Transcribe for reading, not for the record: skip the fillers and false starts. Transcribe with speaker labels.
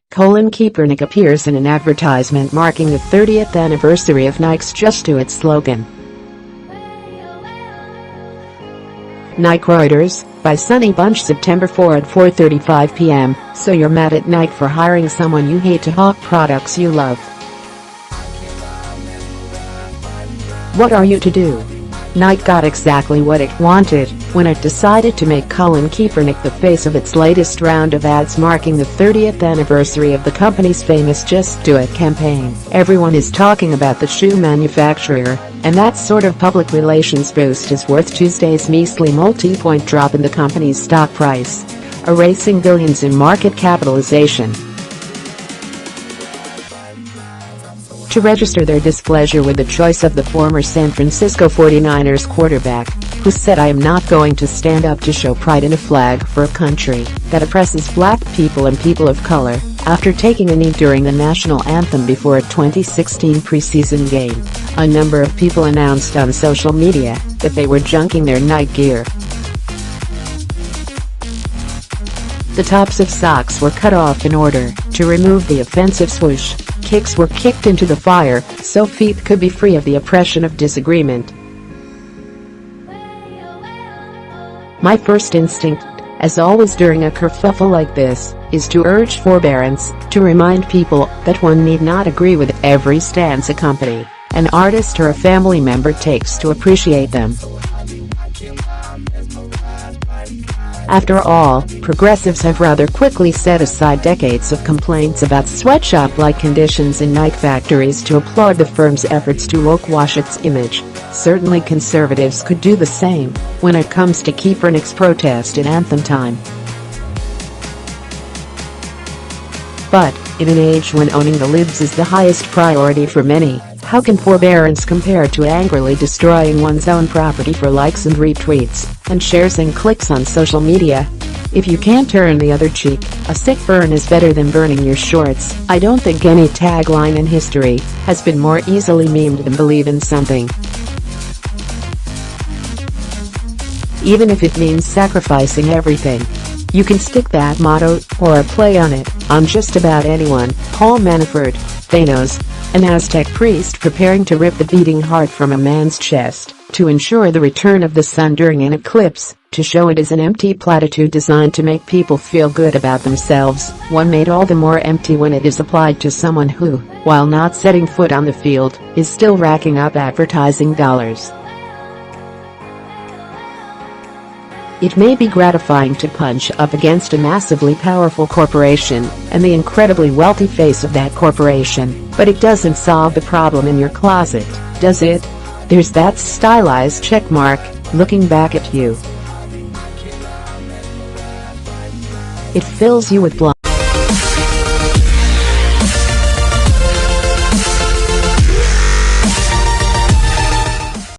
Speaker 1: Colin Kaepernick appears in an advertisement marking the 30th anniversary of Nike's Just Do It slogan. Nike Reuters, by Sunny Bunch September 4 at 4:35 p.m, so you're mad at Nike for hiring someone you hate to hawk products you love. What are you to do? Nike got exactly what it wanted when it decided to make Colin Kaepernick the face of its latest round of ads marking the 30th anniversary of the company's famous Just Do It campaign. Everyone is talking about the shoe manufacturer, and that sort of public relations boost is worth Tuesday's measly multi-point drop in the company's stock price, erasing billions in market capitalization. To register their displeasure with the choice of the former San Francisco 49ers quarterback, who said, "I am not going to stand up to show pride in a flag for a country that oppresses black people and people of color," after taking a knee during the national anthem before a 2016 preseason game. A number of people announced on social media that they were junking their Nike gear. The tops of socks were cut off in order to remove the offensive swoosh. Kicks were kicked into the fire so feet could be free of the oppression of disagreement. My first instinct, as always during a kerfuffle like this, is to urge forbearance, to remind people that one need not agree with every stance a company, an artist or a family member takes to appreciate them. After all, progressives have rather quickly set aside decades of complaints about sweatshop-like conditions in Nike factories to applaud the firm's efforts to woke-wash its image. Certainly conservatives could do the same when it comes to Kaepernick's protest in anthem time. But, in an age when owning the libs is the highest priority for many, how can forbearance compare to angrily destroying one's own property for likes and retweets, and shares and clicks on social media? If you can't turn the other cheek, a sick burn is better than burning your shorts. I don't think any tagline in history has been more easily memed than "Believe in something." Even if it means sacrificing everything. You can stick that motto, or a play on it, on just about anyone. Paul Manafort, Thanos, an Aztec priest preparing to rip the beating heart from a man's chest, to ensure the return of the sun during an eclipse, to show it is an empty platitude designed to make people feel good about themselves, one made all the more empty when it is applied to someone who, while not setting foot on the field, is still racking up advertising dollars. It may be gratifying to punch up against a massively powerful corporation and the incredibly wealthy face of that corporation, but it doesn't solve the problem in your closet, does it? There's that stylized checkmark looking back at you. It fills you with